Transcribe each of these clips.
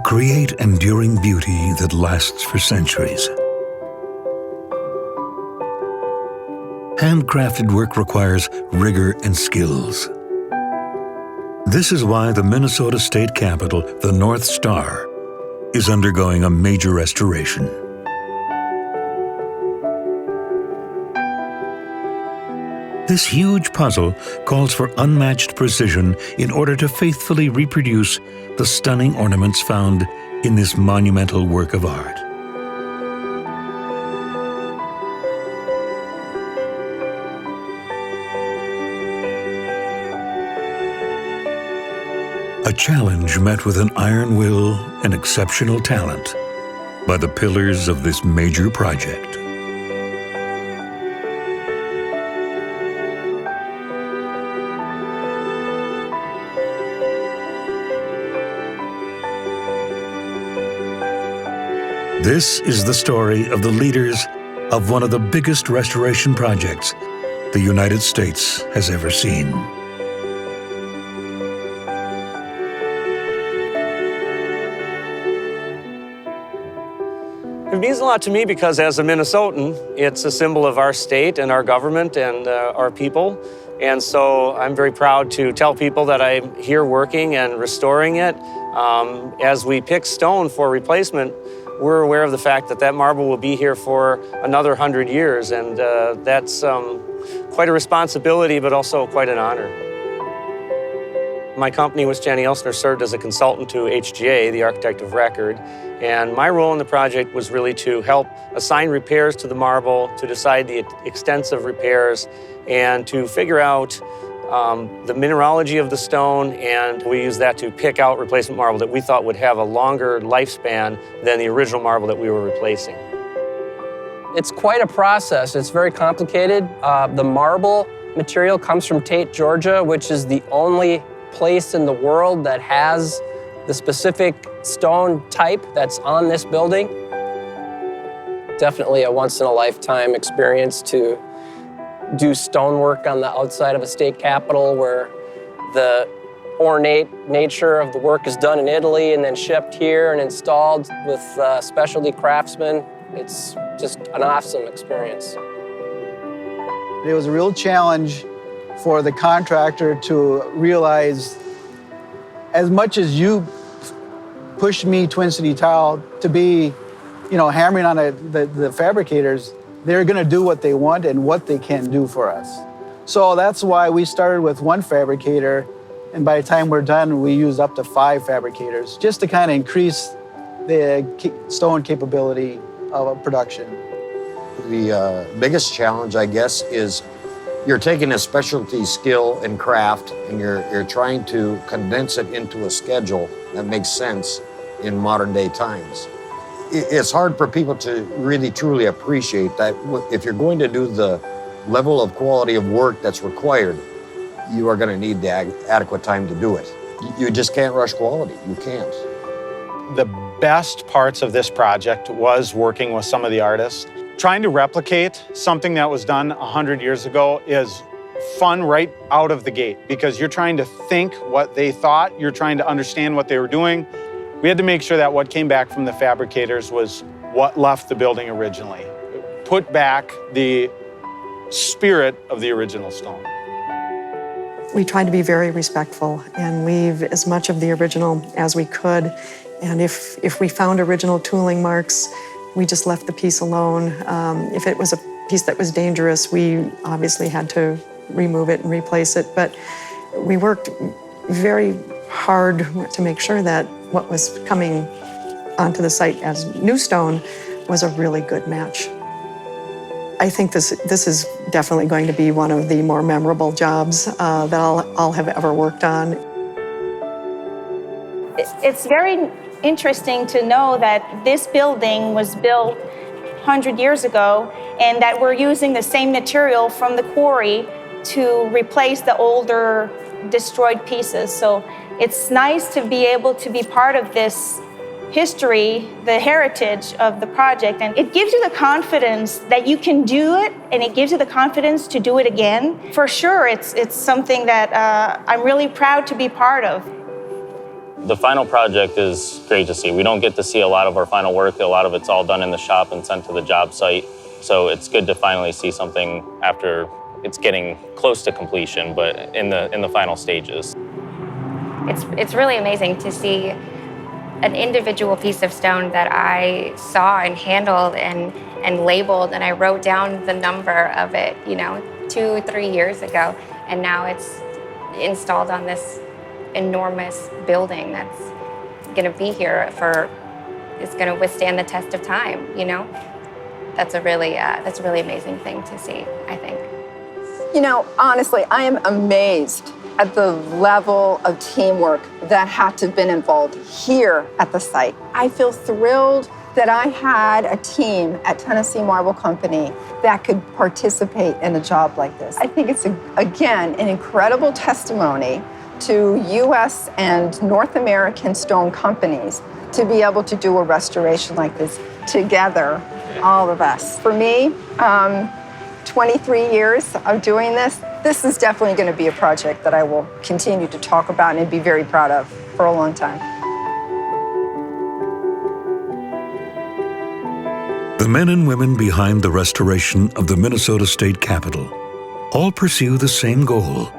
create enduring beauty that lasts for centuries. Handcrafted work requires rigor and skills. This is why the Minnesota State Capitol, the North Star, is undergoing a major restoration. This huge puzzle calls for unmatched precision in order to faithfully reproduce the stunning ornaments found in this monumental work of art. A challenge met with an iron will and exceptional talent by the pillars of this major project. This is the story of the leaders of one of the biggest restoration projects the United States has ever seen. It means a lot to me because as a Minnesotan, it's a symbol of our state and our government and our people. And so I'm very proud to tell people that I'm here working and restoring it. As we pick stone for replacement, we're aware of the fact that that marble will be here for another 100 years. And that's quite a responsibility, but also quite an honor. My company, with Janney Elsner, served as a consultant to HGA, the architect of record. And my role in the project was really to help assign repairs to the marble, to decide the extensive repairs, and to figure out the mineralogy of the stone, and we used that to pick out replacement marble that we thought would have a longer lifespan than the original marble that we were replacing. It's quite a process. It's very complicated. The marble material comes from Tate, Georgia, which is the only place in the world that has the specific stone type that's on this building. Definitely a once-in-a-lifetime experience to do stonework on the outside of a state capitol where the ornate nature of the work is done in Italy and then shipped here and installed with specialty craftsmen. It's just an awesome experience. It was a real challenge for the contractor to realize, as much as you pushed me, Twin City Tile, to be, hammering on the fabricators, they're going to do what they want and what they can do for us. So that's why we started with one fabricator, and by the time we're done, we use up to 5 fabricators, just to kind of increase the stone capability of production. The biggest challenge, I guess, is you're taking a specialty skill and craft and you're trying to condense it into a schedule that makes sense in modern day times. It's hard for people to really truly appreciate that if you're going to do the level of quality of work that's required, you are going to need the adequate time to do it. You just can't rush quality. You can't. The best parts of this project was working with some of the artists. Trying to replicate something that was done 100 years ago is fun right out of the gate because you're trying to think what they thought, you're trying to understand what they were doing. We had to make sure that what came back from the fabricators was what left the building originally. Put back the spirit of the original stone. We tried to be very respectful and leave as much of the original as we could. And if we found original tooling marks, we just left the piece alone. If it was a piece that was dangerous, we obviously had to remove it and replace it. But we worked very hard to make sure that what was coming onto the site as new stone was a really good match. I think this is definitely going to be one of the more memorable jobs that I'll have ever worked on. It's very interesting to know that this building was built 100 years ago and that we're using the same material from the quarry to replace the older destroyed pieces. So it's nice to be able to be part of this history, the heritage of the project, and it gives you the confidence that you can do it, and it gives you the confidence to do it again. For sure, it's something that I'm really proud to be part of. The final project is great to see. We don't get to see a lot of our final work. A lot of it's all done in the shop and sent to the job site. So it's good to finally see something after it's getting close to completion, but in the final stages. It's really amazing to see an individual piece of stone that I saw and handled and labeled, and I wrote down the number of it, 2-3 years ago, and now it's installed on this enormous building that's going to be here it's going to withstand the test of time. That's a really amazing thing to see, I think. Honestly, I am amazed at the level of teamwork that had to have been involved here at the site. I feel thrilled that I had a team at Tennessee Marble Company that could participate in a job like this. I think it's, again, an incredible testimony to U.S. and North American stone companies to be able to do a restoration like this together, all of us. For me, 23 years of doing this is definitely going to be a project that I will continue to talk about and be very proud of for a long time. The men and women behind the restoration of the Minnesota State Capitol all pursue the same goal: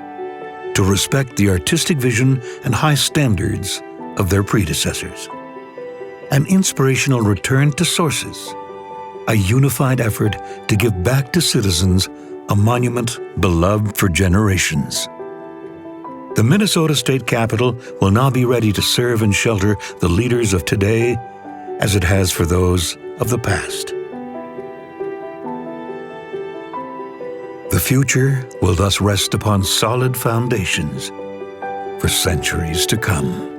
to respect the artistic vision and high standards of their predecessors. An inspirational return to sources, a unified effort to give back to citizens a monument beloved for generations. The Minnesota State Capitol will now be ready to serve and shelter the leaders of today as it has for those of the past. The future will thus rest upon solid foundations for centuries to come.